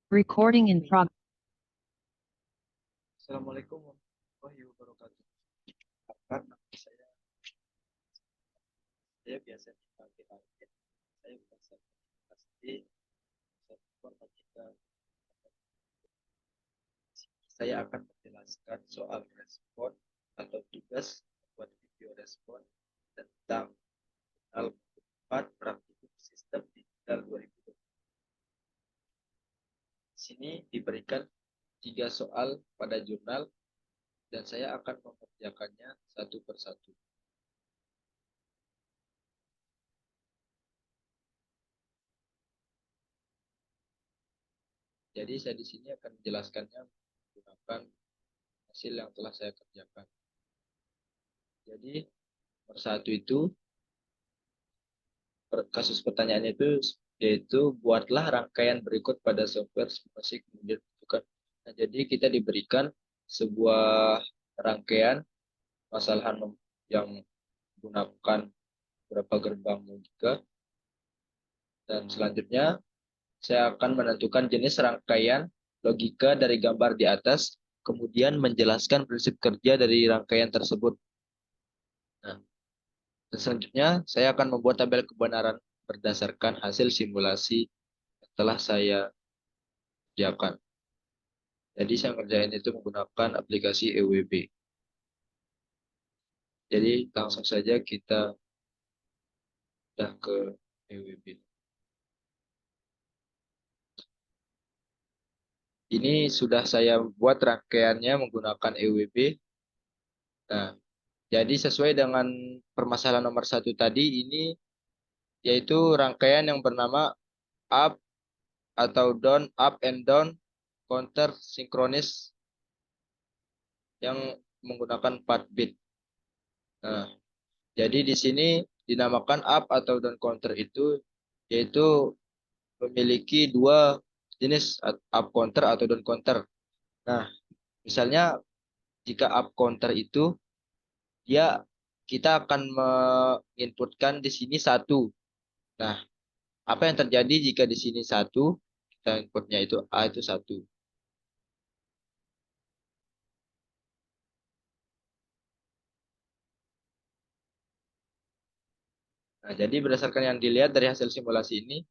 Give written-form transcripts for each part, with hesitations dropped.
Recording in progress. Assalamualaikum warahmatullahi wabarakatuh. Kapan saya biasa dipakai target. Saya biasa pasti saya akan menjelaskan soal respon atau tugas buat video respon tentang hal 4 praktikum sistem digital 2020. Di sini diberikan 3 soal pada jurnal dan saya akan mengerjakannya satu persatu. Jadi saya di sini akan menjelaskannya menggunakan hasil yang telah saya kerjakan. Jadi nomor 1 itu kasus pertanyaannya itu yaitu buatlah rangkaian berikut pada software simulasi kemudian tentukan. Nah, jadi kita diberikan sebuah rangkaian masalah yang menggunakan berapa gerbang logika dan selanjutnya saya akan menentukan jenis rangkaian logika dari gambar di atas, kemudian menjelaskan prinsip kerja dari rangkaian tersebut. Nah, selanjutnya saya akan membuat tabel kebenaran berdasarkan hasil simulasi yang telah saya kerjakan. Jadi saya ngerjain itu menggunakan aplikasi EWB. Jadi langsung saja kita udah ke EWB. Ini sudah saya buat rangkaiannya menggunakan EWB. Nah, jadi sesuai dengan permasalahan nomor 1 tadi, ini yaitu rangkaian yang bernama up atau down, up and down, counter sinkronis yang menggunakan 4 bit. Nah, jadi di sini dinamakan up atau down counter itu yaitu memiliki dua jenis up counter atau down counter. Nah, misalnya jika up counter itu dia kita akan menginputkan di sini 1. Nah, apa yang terjadi jika di sini 1, kita inputnya itu A itu 1. Nah, jadi berdasarkan yang dilihat dari hasil simulasi ini,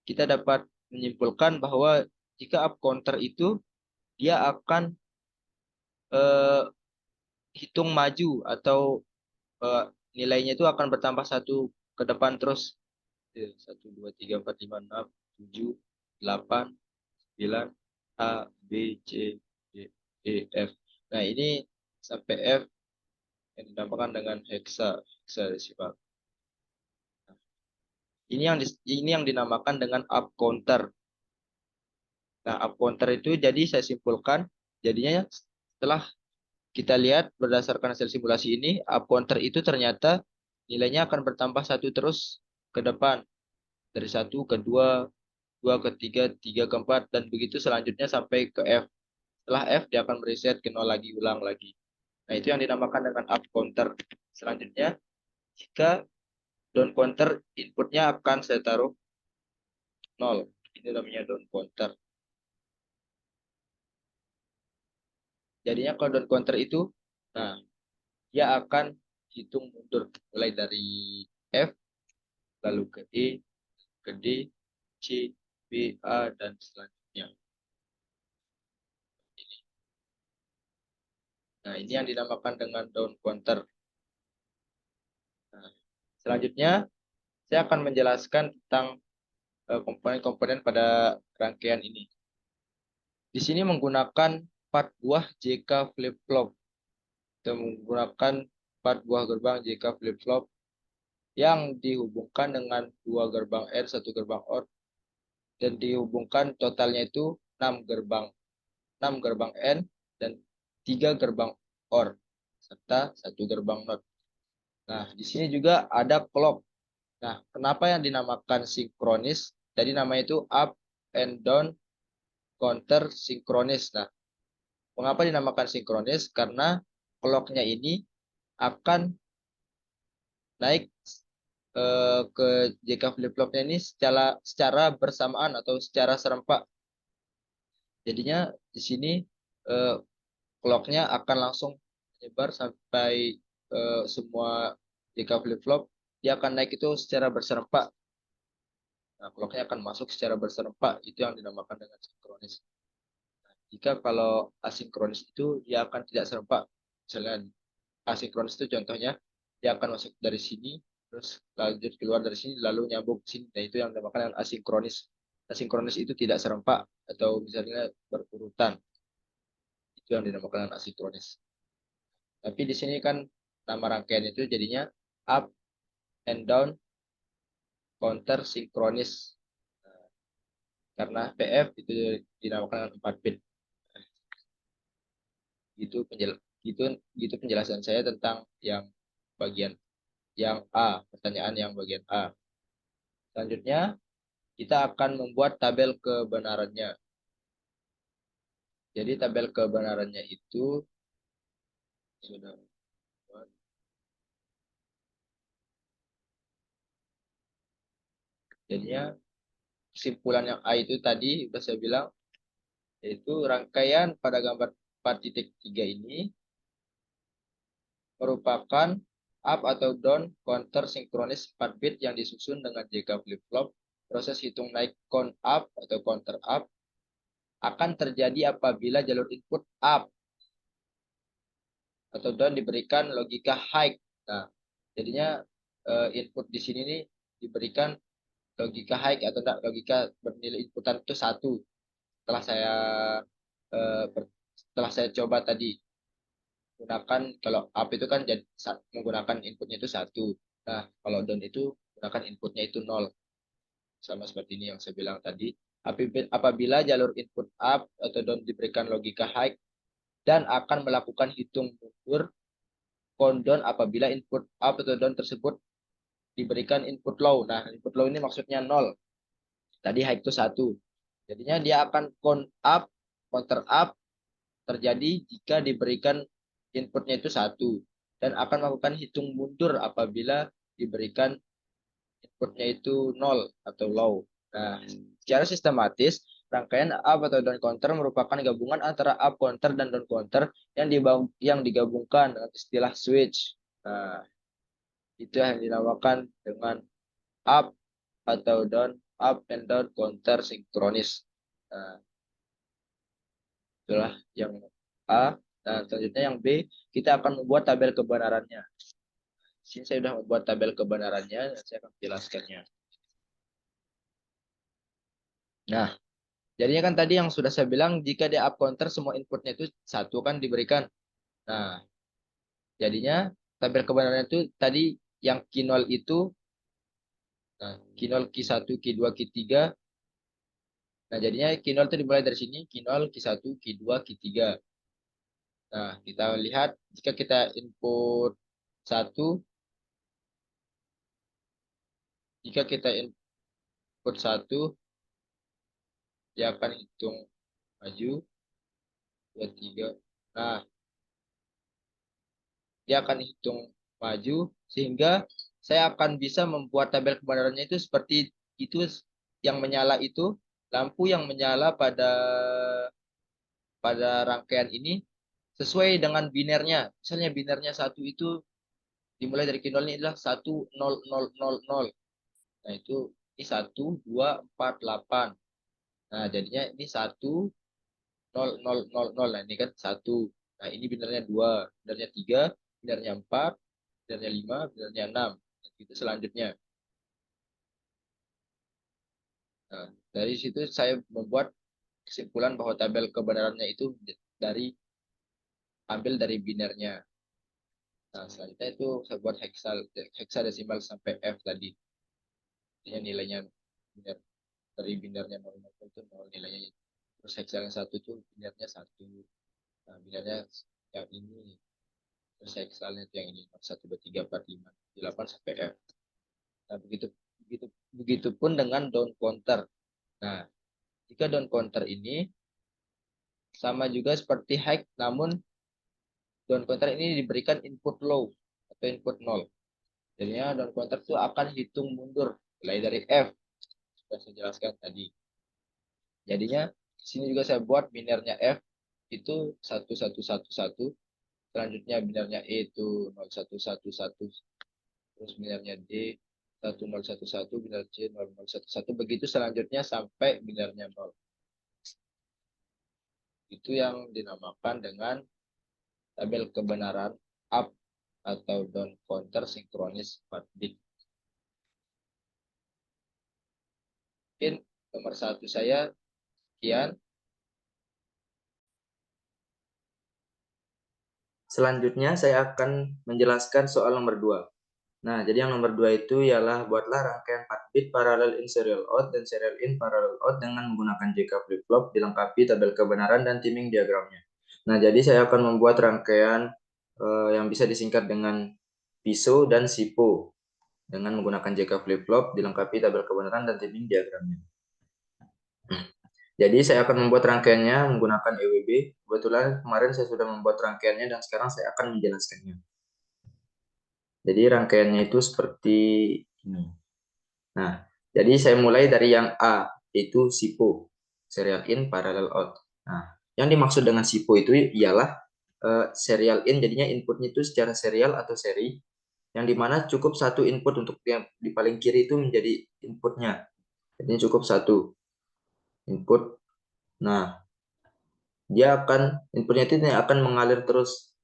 kita dapat menyimpulkan bahwa jika up counter itu dia akan eh, hitung maju atau eh, nilainya itu akan bertambah 1 ke depan terus. 1, 2, 3, 4, 5, 6, 7, 8, 9, A, B, C, D, E, F. Nah, ini sampai F yang dinamakan dengan hexadesimal. Nah, ini yang dinamakan dengan up counter. Nah, up counter itu jadi saya simpulkan jadinya setelah kita lihat berdasarkan hasil simulasi ini, up counter itu ternyata nilainya akan bertambah 1 terus ke depan. Dari 1 ke 2, 2 ke 3, 3 ke 4, dan begitu selanjutnya sampai ke F. Setelah F, dia akan mereset ke 0 lagi, ulang lagi. Nah, itu yang dinamakan dengan up counter. Selanjutnya, jika down counter, inputnya akan saya taruh 0. Ini namanya down counter. Jadinya kalau down counter itu, nah, dia akan hitung mundur. Mulai dari F, lalu ke E, ke D, C, B, A, dan selanjutnya. Nah, ini yang dinamakan dengan down counter. Nah, selanjutnya, saya akan menjelaskan tentang komponen-komponen pada rangkaian ini. Di sini menggunakan 4 buah JK flip-flop. Kita menggunakan 4 buah gerbang JK flip-flop yang dihubungkan dengan 2 gerbang R, 1 gerbang OR, dan dihubungkan totalnya itu 6 gerbang. 6 gerbang N dan 3 gerbang OR serta 1 gerbang NOT. Nah, di sini juga ada clock. Nah, kenapa yang dinamakan sinkronis? Jadi namanya itu up and down counter sinkronis. Nah, mengapa dinamakan sinkronis? Karena clocknya ini akan naik ke JK flip-flopnya ini secara bersamaan atau secara serempak. Jadinya di sini eh, clocknya akan langsung menyebar sampai semua jika flip-flop dia akan naik itu secara berserempak. Nah, clocknya akan masuk secara berserempak, itu yang dinamakan dengan sinkronis. Jika kalau asinkronis itu dia akan tidak serempak. Misalnya asinkronis itu contohnya dia akan masuk dari sini, terus lanjut keluar dari sini, lalu nyambung ke sini. Nah, itu yang dinamakan dengan asinkronis. Asinkronis itu tidak serempak atau misalnya berurutan. Itu yang dinamakan dengan asinkronis. Tapi di sini kan nama rangkaian itu jadinya up and down counter sinkronis. Karena PF itu dinamakan 4 bit. Gitu gitu gitu penjelasan saya tentang yang bagian yang A, pertanyaan yang bagian A. Selanjutnya kita akan membuat tabel kebenarannya. Jadi tabel kebenarannya itu sudah jadinya kesimpulan yang A itu tadi sudah saya bilang, yaitu rangkaian pada gambar 4.3 ini merupakan up atau down counter sinkronis 4 bit yang disusun dengan JK flip-flop. Proses hitung naik count up atau counter up akan terjadi apabila jalur input up atau down diberikan logika high. Nah, jadinya input di sini nih diberikan logika high atau enggak, logika bernilai inputan itu satu. Setelah saya eh, setelah saya coba tadi gunakan, kalau up itu kan jadi menggunakan inputnya itu satu. Nah, kalau down itu gunakan inputnya itu nol. Sama seperti ini yang saya bilang tadi. Apabila jalur input up atau down diberikan logika high dan akan melakukan hitung mundur countdown apabila input up atau down tersebut diberikan input low. Nah, input low ini maksudnya nol. Tadi high itu satu. Jadinya dia akan count up, counter up terjadi jika diberikan inputnya itu satu. Dan akan melakukan hitung mundur apabila diberikan inputnya itu nol atau low. Nah, secara sistematis, rangkaian up atau down counter merupakan gabungan antara up counter dan down counter yang digabungkan dengan istilah switch. Nah, itu yang dinamakan dengan up atau down, up and down counter sinkronis. Nah, itulah yang A. Dan selanjutnya yang B, kita akan membuat tabel kebenarannya. Di sini saya sudah membuat tabel kebenarannya dan saya akan menjelaskannya. Nah, jadinya kan tadi yang sudah saya bilang, jika di up counter semua inputnya itu satu kan diberikan. Nah, jadinya tabel kebenarannya itu tadi yang Q0 itu, nah, Q0, Q1, Q2, Q3. Nah, jadinya Q0 itu dimulai dari sini, Q0, Q1, Q2, Q3. Nah, kita lihat jika kita input satu, jika kita input satu, dia akan hitung maju, dua, tiga. Nah, dia akan hitung maju sehingga saya akan bisa membuat tabel kebenarannya itu seperti itu. Yang menyala itu lampu yang menyala pada rangkaian ini sesuai dengan binernya. Misalnya binernya satu itu dimulai dari Q0 ini adalah 10000. Nah, itu ini 1248. Nah, jadinya ini 10000. Nah, ini kan satu. Nah, ini binernya 2, binernya 3, binernya 4, binernya 5, binernya 6. Itu selanjutnya. Nah, dari situ saya membuat kesimpulan bahwa tabel kebenarannya itu dari ambil dari binernya. Nah, selanjutnya itu saya buat hexadesimal sampai F tadi. Artinya nilainya biner, dari binernya 0 itu 0 nilainya. Terus hexa yang satu itu binernya satu. Nah, binernya yang ini. Terus hexalnya itu yang ini. 1, 2, 3, 4, 5, 8 sampai F. Nah, begitu begitupun dengan down counter. Nah, jika down counter ini sama juga seperti high, namun down counter ini diberikan input low atau input 0. Jadinya down counter itu akan hitung mundur mulai dari F. Sudah saya jelaskan tadi. Jadinya Di sini juga saya buat binernya F itu 1111, selanjutnya binernya E itu 0111, terus binernya D 1011, biner C 0011, begitu selanjutnya sampai binernya 0. Itu yang dinamakan dengan tabel kebenaran up atau down counter sinkronis 4 bit. Mungkin nomor 1 saya sekian. Selanjutnya saya akan menjelaskan soal nomor 2. Nah, jadi yang nomor 2 itu ialah buatlah rangkaian 4 bit parallel in serial out dan serial in parallel out dengan menggunakan JK flip-flop dilengkapi tabel kebenaran dan timing diagramnya. Nah, jadi saya akan membuat rangkaian yang bisa disingkat dengan PISO dan SIPO dengan menggunakan JK flip-flop dilengkapi tabel kebenaran dan timing diagramnya. Jadi saya akan membuat rangkaiannya menggunakan EWB. Kebetulan kemarin saya sudah membuat rangkaiannya dan sekarang saya akan menjelaskannya. Jadi rangkaiannya itu seperti ini. Nah, jadi saya mulai dari yang A, yaitu SIPO, serial in parallel out. Nah, yang dimaksud dengan SIPO itu ialah serial in, jadinya inputnya itu secara serial atau seri, yang dimana cukup satu input untuk yang di paling kiri itu menjadi inputnya. Jadi cukup satu input. Nah, inputnya itu akan mengalir terus.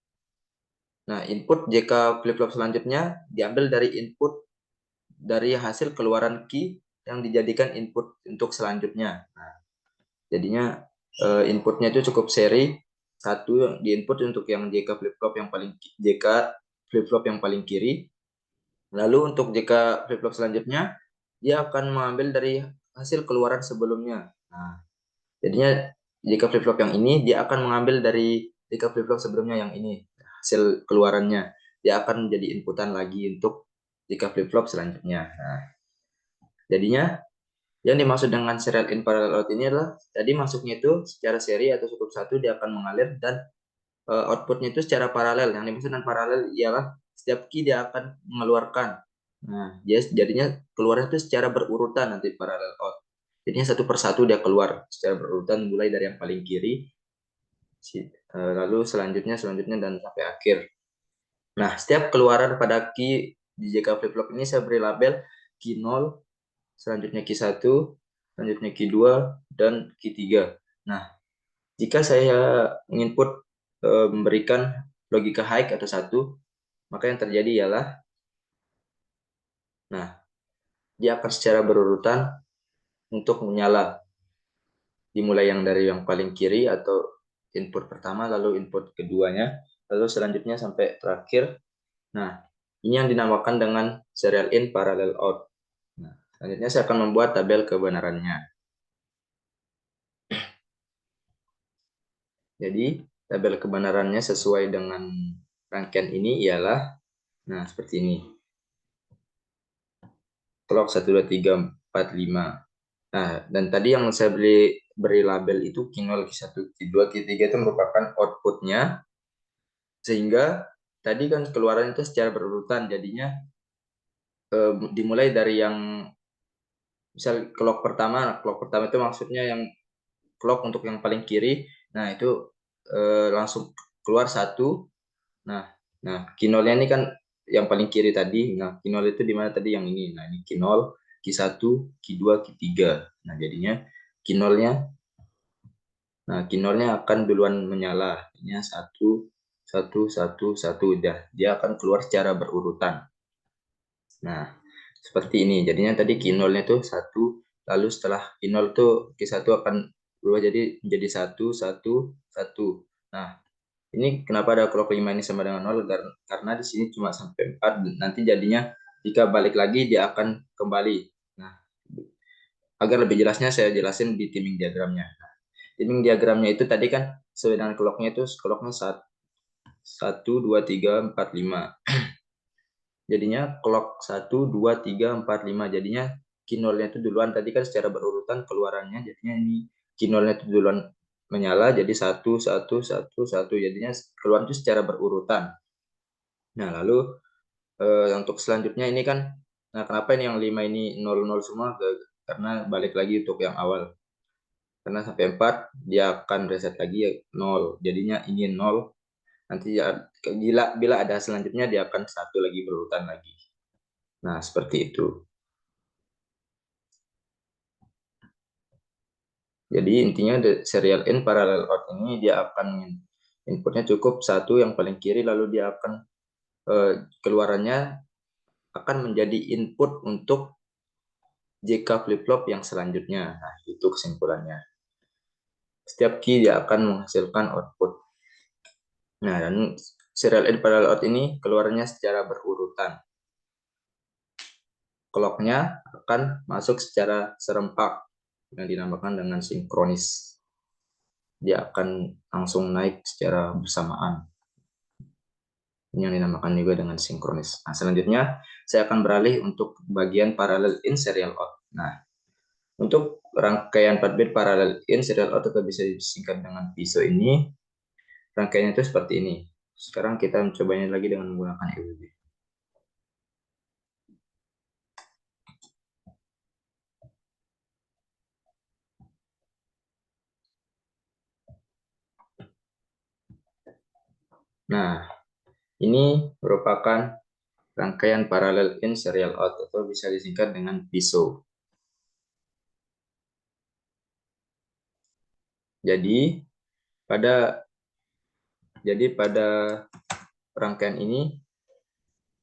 Nah, input jika flip-flop selanjutnya diambil dari input dari hasil keluaran key yang dijadikan input untuk selanjutnya. Nah, jadinya inputnya itu cukup seri satu di input untuk yang JK flip-flop yang paling JK flip-flop yang paling kiri. Lalu untuk JK flip-flop selanjutnya dia akan mengambil dari hasil keluaran sebelumnya. Nah, jadinya JK flip-flop yang ini dia akan mengambil dari JK flip-flop sebelumnya yang ini hasil keluarannya. Dia akan menjadi inputan lagi untuk JK flip-flop selanjutnya. Nah, jadinya yang dimaksud dengan serial in parallel out ini adalah tadi masuknya itu secara seri atau cukup satu dia akan mengalir dan outputnya itu secara paralel. Yang dimaksud dengan paralel ialah setiap key dia akan mengeluarkan. Nah, jadinya keluarnya itu secara berurutan nanti parallel out. Jadinya satu persatu dia keluar secara berurutan mulai dari yang paling kiri, lalu selanjutnya dan sampai akhir. Nah, setiap keluaran pada key di JK flip-flop ini saya beri label key 0, selanjutnya key 1, selanjutnya key 2, dan key 3. Nah, jika saya menginput memberikan logika high atau 1, maka yang terjadi ialah dia akan secara berurutan untuk menyala. Dimulai yang dari yang paling kiri atau input pertama, lalu input keduanya, lalu selanjutnya sampai terakhir. Nah, ini yang dinamakan dengan serial in parallel out. Nah, selanjutnya saya akan membuat tabel kebenarannya. Jadi, tabel kebenarannya sesuai dengan rangkaian ini ialah, nah seperti ini. Clock 1, 2, 3, 4, 5. Nah, dan tadi yang saya beri label itu Q0, Q1, Q2, Q3 itu merupakan outputnya. Sehingga tadi kan keluaran itu secara berurutan, jadinya dimulai dari yang misal clock pertama itu maksudnya yang clock untuk yang paling kiri. Nah, itu langsung keluar satu. Nah, Q0-nya ini kan yang paling kiri tadi. Nah, Q0 itu di mana tadi yang ini. Nah, ini Q0, Q1, Q2, Q3. Nah, jadinya Q0-nya akan duluan menyala. Ini 1, 1, 1, 1 udah. Dia akan keluar secara berurutan. Nah, seperti ini. Jadinya tadi Q0-nya tuh 1, lalu setelah Q0 tuh Q1 akan berubah menjadi 1, 1, 1. Nah, ini kenapa ada clock 5 ini sama dengan 0? Karena di sini cuma sampai 4. Nanti jadinya jika balik lagi dia akan kembali. Nah, agar lebih jelasnya saya jelasin di timing diagramnya. Nah, timing diagramnya itu tadi kan sesuai dengan clocknya itu clocknya 1, 2, 3, 4, 5. Jadinya clock 1, 2, 3, 4, 5. Jadinya Q0-nya itu duluan. Tadi kan secara berurutan keluarannya. Jadinya ini Q0-nya itu duluan menyala. Jadi 1, 1, 1, 1. Jadinya keluar itu secara berurutan. Nah, lalu untuk selanjutnya ini kan, nah kenapa ini yang 5 ini 0, 0 semua? Karena balik lagi untuk yang awal. karena sampai 4 dia akan reset lagi 0. Jadinya ini 0. Nanti ya, bila ada selanjutnya dia akan 1 lagi berurutan lagi. Nah, seperti itu. Jadi intinya serial in parallel out ini dia akan inputnya cukup 1 yang paling kiri, lalu dia akan keluarannya akan menjadi input untuk JK flip-flop yang selanjutnya. Nah, itu kesimpulannya. Setiap key dia akan menghasilkan output. Nah, dan serial in parallel out ini keluarnya secara berurutan. Clock-nya akan masuk secara serempak yang dinamakan dengan sinkronis. Dia akan langsung naik secara bersamaan. Ini yang dinamakan juga dengan sinkronis. Nah, selanjutnya saya akan beralih untuk bagian parallel in serial out. Nah, untuk rangkaian 4 bit parallel in serial out atau bisa disingkat dengan PISO ini, rangkaiannya itu seperti ini. Sekarang kita mencobanya lagi dengan menggunakan EWB. Nah, ini merupakan rangkaian parallel in serial out atau bisa disingkat dengan PISO. Jadi pada rangkaian ini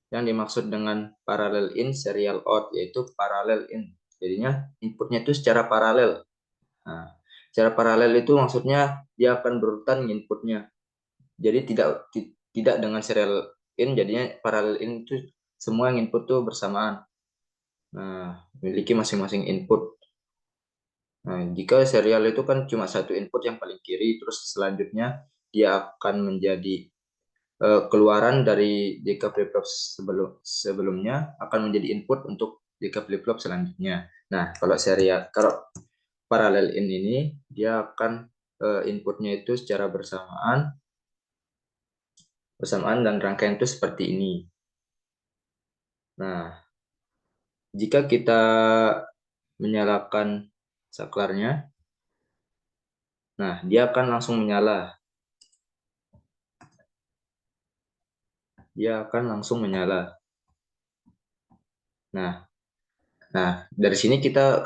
yang dimaksud dengan parallel in serial out yaitu parallel in. Jadinya inputnya itu secara paralel. Nah, secara paralel itu maksudnya dia akan berurutan inputnya. Jadi tidak dengan serial in, jadinya parallel in itu semua yang input tuh bersamaan. Nah, memiliki masing-masing input. Nah, jika serial itu kan cuma satu input yang paling kiri, terus selanjutnya dia akan menjadi keluaran dari JK flip-flop sebelumnya akan menjadi input untuk JK flip-flop selanjutnya. Nah, kalau paralel in ini dia akan inputnya itu secara bersamaan dan rangkaian itu seperti ini. Nah, jika kita menyalakan saklarnya, nah dia akan langsung menyala. Dia akan langsung menyala. Nah, dari sini kita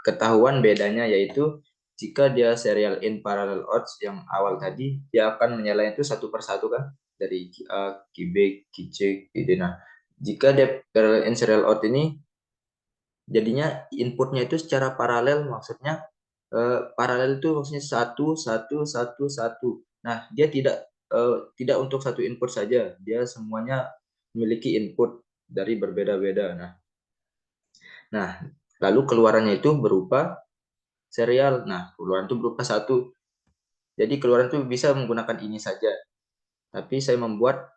ketahuan bedanya yaitu jika dia serial in parallel out yang awal tadi, dia akan menyala itu satu per satu kan dari key A, key B, key C, key D. Nah, jika dia parallel in serial out ini jadinya inputnya itu secara paralel, maksudnya paralel itu maksudnya satu satu satu satu. Nah, dia tidak untuk satu input saja, dia semuanya memiliki input dari berbeda-beda. Nah, lalu keluarannya itu berupa serial. Nah, keluaran itu berupa satu. Jadi keluaran itu bisa menggunakan ini saja. Tapi saya membuat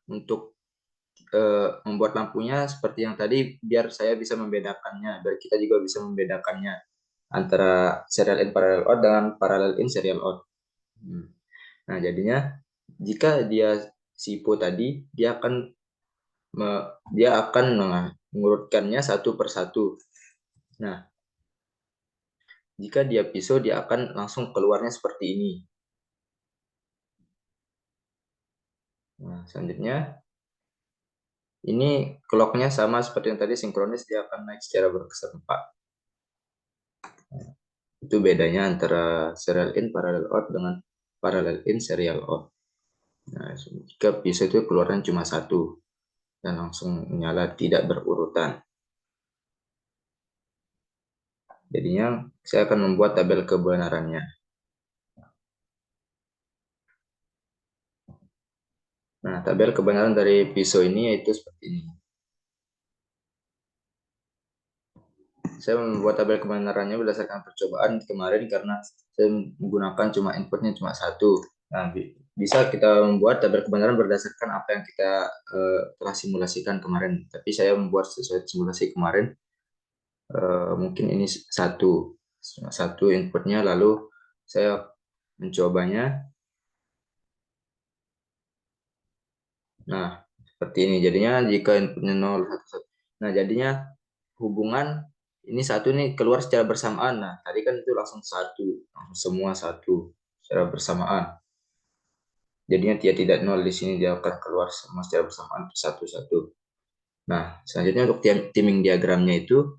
lampunya seperti yang tadi biar saya bisa membedakannya, biar kita juga bisa membedakannya antara serial in parallel out dengan parallel in serial out. Nah, jadinya jika dia SIPO tadi, dia akan mengurutkannya satu per satu. Nah, jika dia PISO, dia akan langsung keluarnya seperti ini. Nah, selanjutnya, ini clock-nya sama seperti yang tadi sinkronis, dia akan naik secara berkeserempak. Itu bedanya antara serial in parallel out dengan parallel in serial out. Nah, jika PISO itu keluaran cuma satu dan langsung menyala tidak berurutan. Jadinya saya akan membuat tabel kebenarannya. Nah, tabel kebenaran dari PISO ini yaitu seperti ini. Saya membuat tabel kebenarannya berdasarkan percobaan kemarin karena saya menggunakan inputnya cuma satu. Nah, bisa kita membuat tabel kebenaran berdasarkan apa yang kita telah simulasikan kemarin. Tapi saya membuat sesuai simulasi kemarin, mungkin ini satu inputnya, lalu saya mencobanya. Nah, seperti ini. Jadinya jika inputnya 0, 1, 1. Nah, jadinya hubungan ini satu nih keluar secara bersamaan. Nah, tadi kan itu langsung satu, langsung semua satu secara bersamaan. Jadinya dia tidak nol di sini, dia akan keluar semua secara bersamaan satu-satu. Nah, selanjutnya untuk timing diagramnya itu,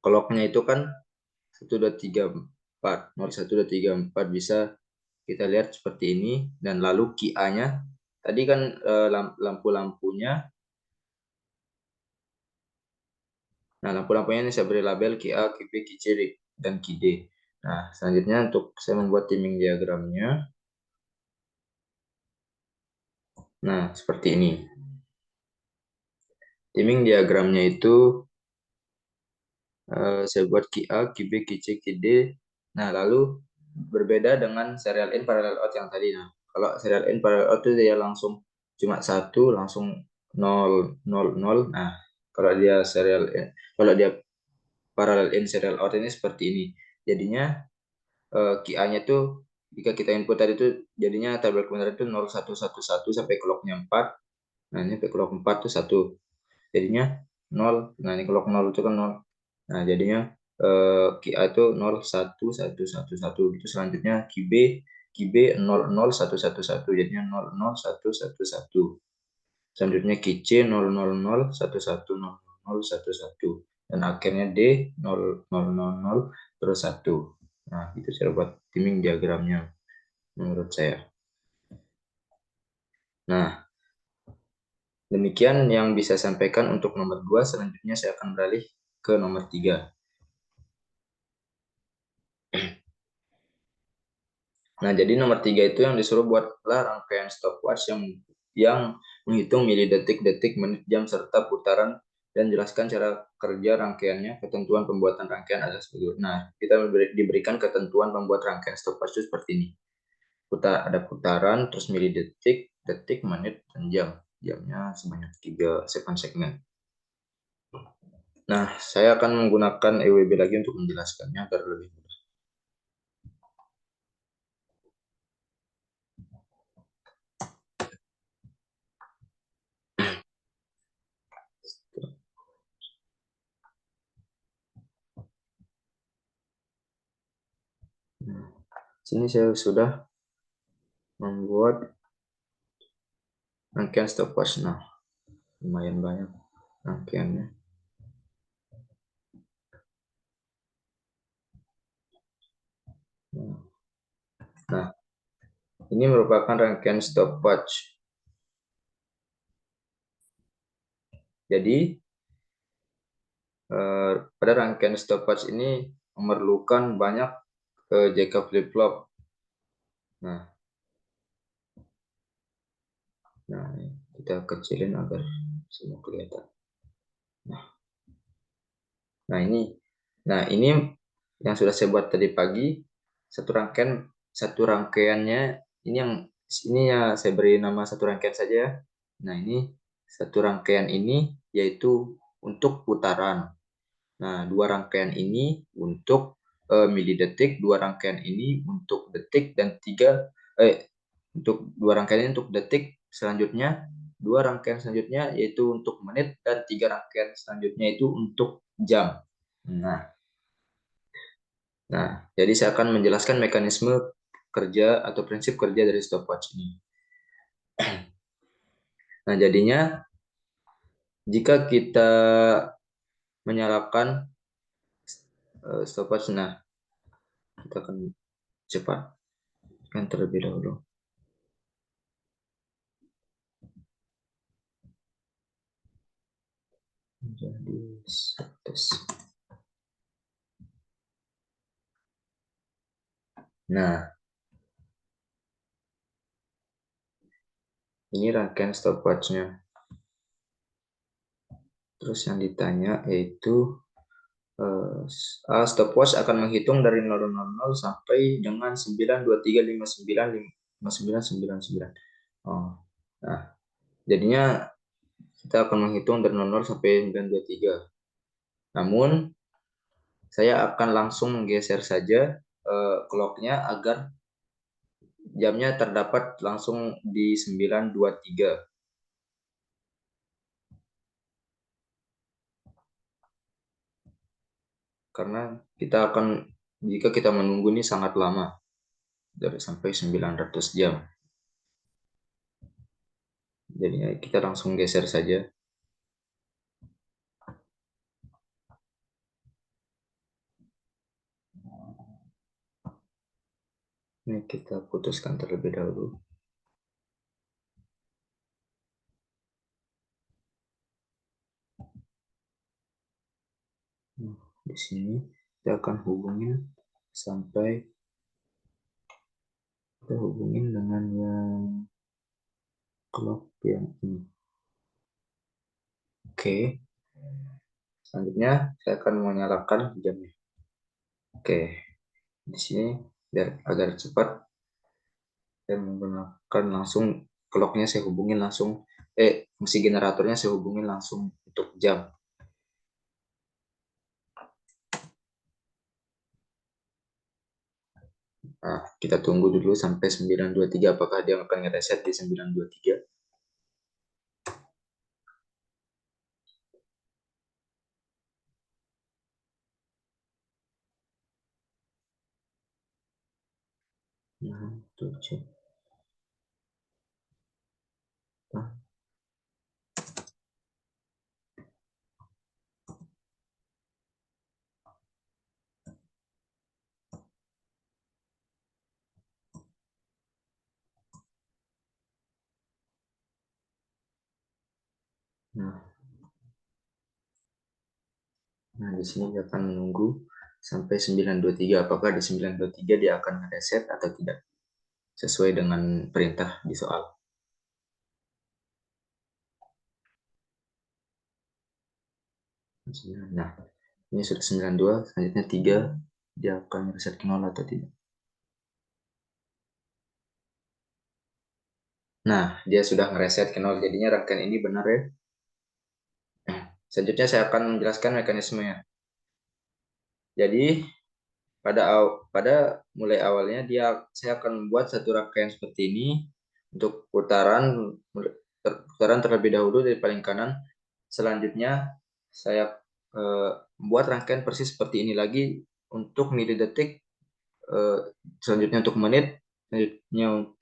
clock-nya itu kan 1, 2, 3, 4. 0, 1, 2, 3, 4 bisa kita lihat seperti ini. Dan lalu QA-nya, tadi kan lampu-lampunya. Nah, lampu-lampunya ini saya beri label QA, QB, QC, dan QD. Nah, selanjutnya untuk saya membuat timing diagramnya. Nah, seperti ini. Timing diagramnya itu saya buat QA, QB, QC, QD. Nah, lalu berbeda dengan serial in parallel out yang tadi. Nah, kalau serial in parallel out itu dia langsung cuma satu, langsung 0, 0, 0. Nah, kalau dia kalau dia parallel in serial out ini seperti ini. Jadinya QA-nya tuh jika kita input tadi itu jadinya tabel kebenaran itu 0111 sampai clock-nya 4. Nah, ini sampai clock 4 tuh 1. Jadinya 0. Nah, ini clock 0 itu kan 0. Nah, jadinya QA itu 01111 gitu. Selanjutnya QB 00111 jadinya 00111. Selanjutnya QC 000110011 dan akhirnya D 0000 terus 1. Nah, itu cara buat timing diagramnya menurut saya. Nah, demikian yang bisa saya sampaikan untuk nomor 2. Selanjutnya saya akan beralih ke nomor 3. Nah, jadi nomor 3 itu yang disuruh buatlah rangkaian stopwatch yang menghitung milidetik-detik, menit, jam, serta putaran dan jelaskan cara kerja rangkaiannya. Ketentuan pembuatan rangkaian adalah seperti itu. Nah, kita diberikan ketentuan pembuat rangkaian stopwatch itu seperti ini. Ada putaran, terus milidetik, detik, menit, dan jam. Jamnya sebanyak 3 segmen. Nah, saya akan menggunakan EWB lagi untuk menjelaskannya agar lebih mudah. Nah, sini saya sudah membuat rangkaian stopwatch. Nah, lumayan banyak rangkaiannya. Nah, ini merupakan rangkaian stopwatch. Jadi, pada rangkaian stopwatch ini memerlukan banyak JK flip-flop. Nah, kita kecilin agar semua kelihatan. Nah, ini yang sudah saya buat tadi pagi. Satu rangkaiannya ini ya saya beri nama satu rangkaian saja. Nah, ini satu rangkaian ini yaitu untuk putaran. Nah, dua rangkaian ini untuk milidetik, dua rangkaian ini untuk detik, dan untuk dua rangkaian ini untuk detik. Selanjutnya, dua rangkaian selanjutnya yaitu untuk menit, dan tiga rangkaian selanjutnya itu untuk jam. Nah, jadi saya akan menjelaskan mekanisme kerja atau prinsip kerja dari stopwatch ini. Nah, jadinya jika kita menyalakan stopwatch, nah kita akan cepat kan terlebih dahulu. Jadi tes. Nah, ini rangkaian stopwatch-nya. Terus yang ditanya yaitu stopwatch akan menghitung dari 000 sampai dengan 923595999. Oh. Nah, jadinya kita akan menghitung dari 00 sampai 923. Namun, saya akan langsung menggeser saja clock-nya agar jamnya terdapat langsung di 923. karena jika kita menunggu ini sangat lama, dari sampai 900 jam. Jadi kita langsung geser saja. Ini kita putuskan terlebih dahulu. Nah, di sini kita akan hubungin sampai kita hubungin dengan yang clock yang ini. Oke. Selanjutnya saya akan menyalakan jamnya. Oke. Di sini biar agar cepat saya menggunakan langsung clocknya, saya hubungin langsung fungsi generatornya saya hubungin langsung untuk jam. Nah, kita tunggu dulu sampai 923 apakah dia akan ngereset di 923. Nah, 7. Nah, nah, di sini dia akan menunggu sampai 923 apakah di 923 dia akan ngereset atau tidak sesuai dengan perintah di soal. Nah, ini sudah 92, selanjutnya 3, dia akan reset ke 0 atau tidak. Nah, dia sudah ngereset ke 0, jadinya rangkaian ini benar ya. Nah, selanjutnya saya akan menjelaskan mekanismenya. Jadi, pada mulai awalnya saya akan membuat satu rangkaian seperti ini untuk putaran terlebih dahulu dari paling kanan. Selanjutnya saya membuat rangkaian persis seperti ini lagi untuk milidetik, selanjutnya untuk menit,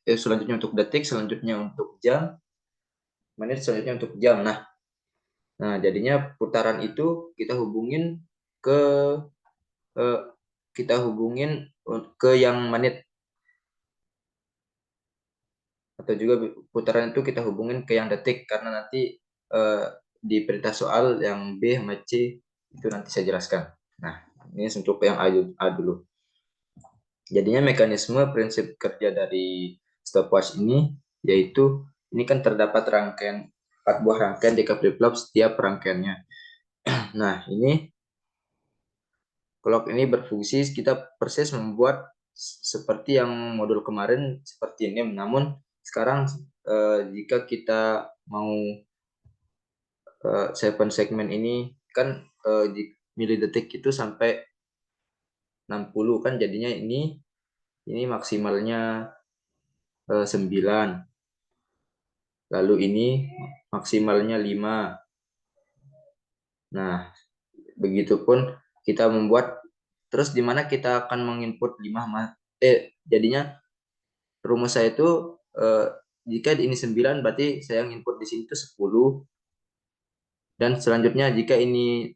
selanjutnya untuk detik, selanjutnya untuk jam, menit, selanjutnya untuk jam. Nah, jadinya putaran itu ke eh, kita hubungin ke yang menit, atau juga putaran itu kita hubungin ke yang detik karena nanti di perintah soal yang B sama C itu nanti saya jelaskan. Nah, ini untuk yang A dulu. Jadinya mekanisme prinsip kerja dari stopwatch ini yaitu ini kan terdapat 4 buah rangkaian DK flip-flop setiap rangkaiannya. Nah, ini clock ini berfungsi kita persis membuat seperti yang modul kemarin seperti ini. Namun sekarang jika kita mau 7 segmen ini kan di milidetik itu sampai 60 kan, jadinya ini maksimalnya 9. Lalu ini maksimalnya 5. Nah, begitupun kita membuat terus di mana kita akan menginput 5 jadinya rumus saya itu jika ini 9 berarti saya input di sini itu 10, dan selanjutnya jika ini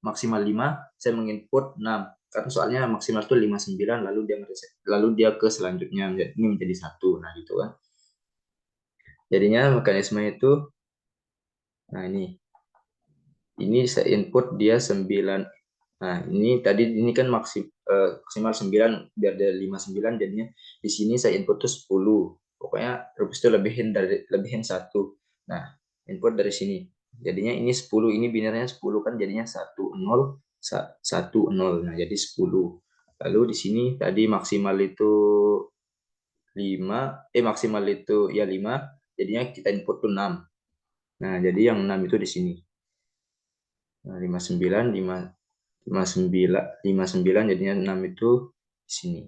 maksimal 5 saya menginput 6 kan soalnya maksimal itu 59 lalu dia ke selanjutnya ini menjadi 1. Nah, gitu kan. Jadinya mekanisme itu nah ini saya input dia 9. Nah, ini kan maksimal 9 biar dia 59, jadinya di sini saya input tuh 10. Pokoknya rumus itu lebihin 1. Nah, input dari sini. Jadinya ini 10, ini binarnya 10 kan jadinya 1 0 1 0. Nah, jadi 10. Lalu di sini tadi maksimal itu 5, jadinya kita input tuh 6. Nah, jadi yang 6 itu di sini. Nah, 59 59 jadinya 6 itu di sini.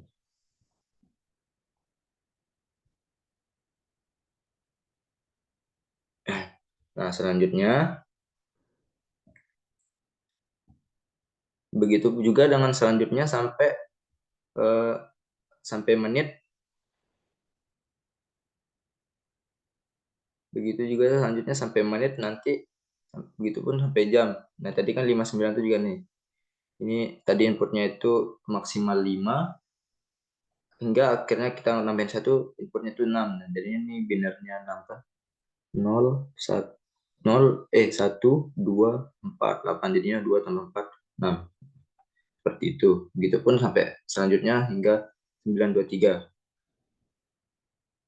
Nah, selanjutnya Begitu juga dengan selanjutnya sampai menit. Begitu juga selanjutnya sampai menit nanti, begitu pun sampai jam. Nah, tadi kan 59 itu juga nih. Ini tadi inputnya itu maksimal 5 hingga akhirnya kita nambahin satu, inputnya itu 6. Nah, jadinya ini binernya 6 kan. 0 1 0 1 2 4 8, jadinya 2 tambah 4 6. Seperti itu. Begitupun sampai selanjutnya hingga 923.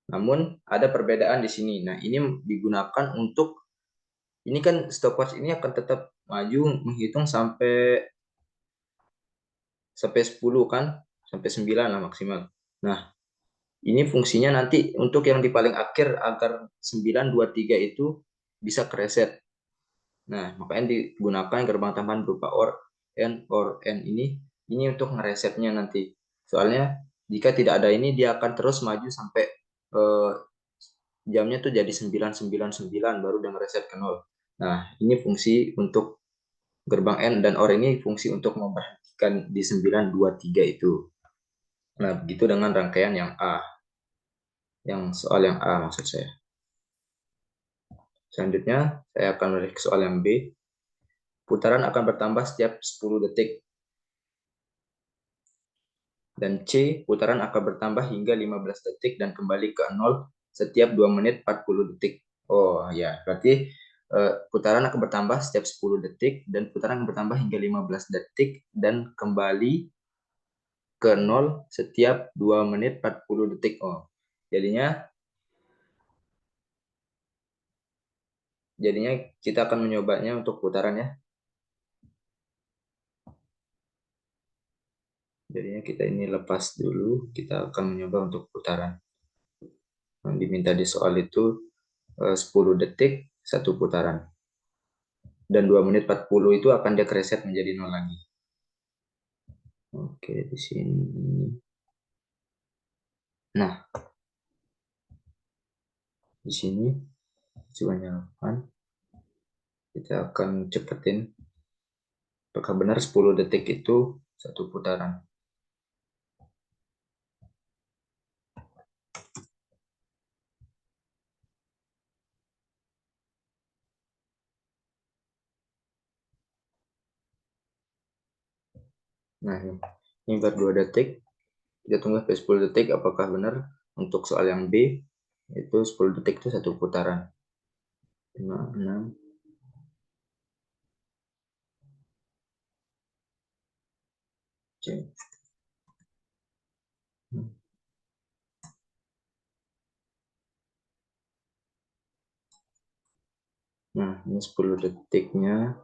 Namun ada perbedaan di sini. Nah, ini digunakan untuk, ini kan stopwatch ini akan tetap maju menghitung sampai 10 kan, sampai 9 lah maksimal. Nah, ini fungsinya nanti untuk yang di paling akhir agar 923 itu bisa kereset. Nah, makanya digunakan gerbang tambahan berupa or n ini untuk ngeresetnya nanti. Soalnya jika tidak ada ini dia akan terus maju sampai eh, jamnya tuh jadi 999 baru udah ngereset ke 0. Nah, ini fungsi untuk gerbang N, dan OR ini fungsi untuk memberhentikan di 923 itu. Nah, begitu dengan rangkaian yang A. Yang soal yang A maksud saya. Selanjutnya, saya akan melihat ke soal yang B. Putaran akan bertambah setiap 10 detik. Dan C, putaran akan bertambah hingga 15 detik dan kembali ke 0 setiap 2 menit 40 detik. Oh ya, berarti putaran akan bertambah setiap 10 detik dan putaran akan bertambah hingga 15 detik dan kembali ke 0 setiap 2 menit 40 detik. Oh, jadinya kita akan menyobanya untuk putaran ya. Jadinya kita ini lepas dulu, kita akan mencoba untuk putaran. Yang diminta di soal itu 10 detik satu putaran. Dan 2 menit 40 itu akan dia reset menjadi 0 lagi. Oke, di sini. Nah, di sini coba nyalakan. Kita akan cepetin. Apakah benar 10 detik itu satu putaran? Nah, ini baru 2 detik. Kita tunggu sampai 10 detik. Apakah benar untuk soal yang B itu 10 detik itu satu putaran? 5, 6. C. Nah, ini 10 detiknya.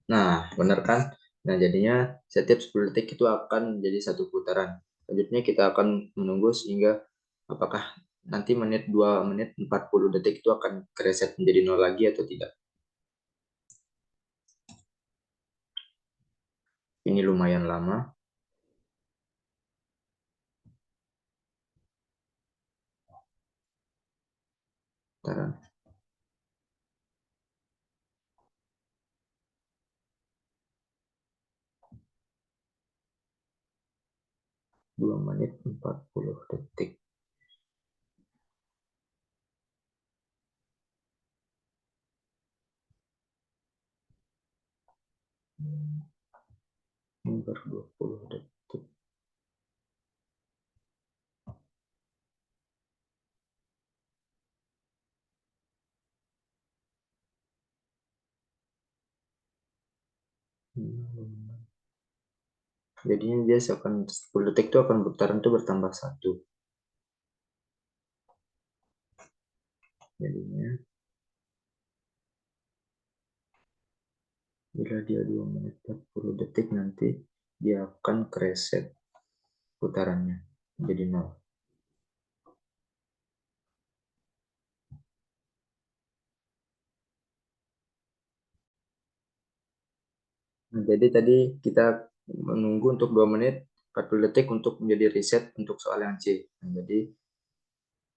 Nah, benar kan? Nah, jadinya setiap 10 detik itu akan menjadi satu putaran. Selanjutnya kita akan menunggu sehingga apakah nanti 2 menit 40 detik itu akan kereset menjadi 0 lagi atau tidak. Ini lumayan lama. Putaran. 2 menit 40 detik. Ini baru 20 detik. Jadinya dia akan 10 detik itu akan putaran itu bertambah satu. Jadinya bila dia 2 menit 40 detik nanti dia akan kereset putarannya menjadi 0. Nah, jadi tadi kita menunggu untuk 2 menit 40 detik untuk menjadi reset untuk soal yang C. Nah, jadi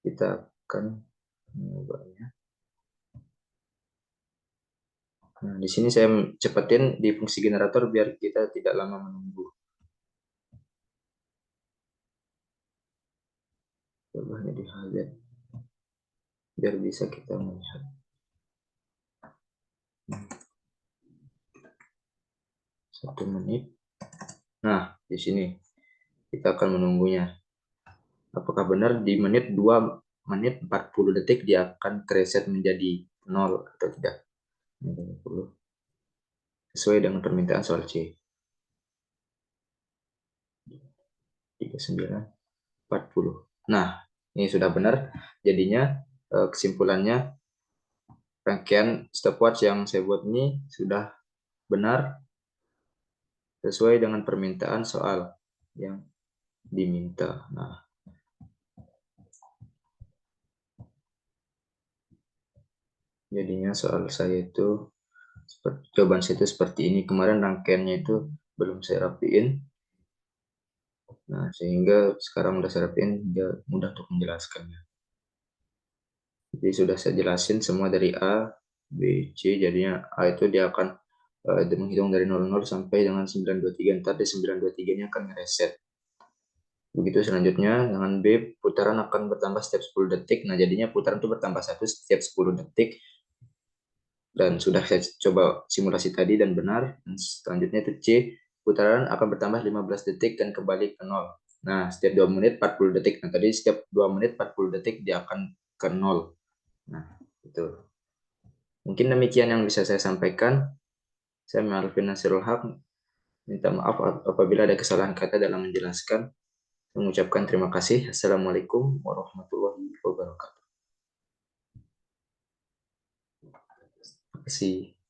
kita akan mengubahnya. Nah, di sini saya cepetin di fungsi generator biar kita tidak lama menunggu. Coba ini di highlight biar bisa kita melihat. 1 menit. Nah, di sini kita akan menunggunya. Apakah benar di menit 2 menit 40 detik dia akan reset menjadi 0 atau tidak? 20. Sesuai dengan permintaan soal C. 39, 40. Nah, ini sudah benar. Jadinya kesimpulannya rangkaian stopwatch yang saya buat ini sudah benar sesuai dengan permintaan soal yang diminta. Nah, jadinya soal saya itu jawaban saya itu seperti ini. Kemarin rangkaiannya itu belum saya rapiin. Nah, sehingga sekarang udah saya rapiin, dia mudah untuk menjelaskannya. Jadi sudah saya jelasin semua dari A, B, C. Jadinya A itu dia akan menghitung dari 00 sampai dengan 923. Ntar di 923-nya akan ngereset. Begitu selanjutnya dengan B, putaran akan bertambah setiap 10 detik. Nah, jadinya putaran itu bertambah 1 setiap 10 detik. Dan sudah saya coba simulasi tadi dan benar. Dan selanjutnya itu C, putaran akan bertambah 15 detik dan kembali ke 0. Nah, setiap 2 menit 40 detik. Nah, tadi setiap 2 menit 40 detik dia akan ke 0. Nah, itu. Mungkin demikian yang bisa saya sampaikan. Saya Malvin Nasirul Haq. Minta maaf apabila ada kesalahan kata dalam menjelaskan. Mengucapkan terima kasih. Assalamualaikum warahmatullahi wabarakatuh. Terima kasih.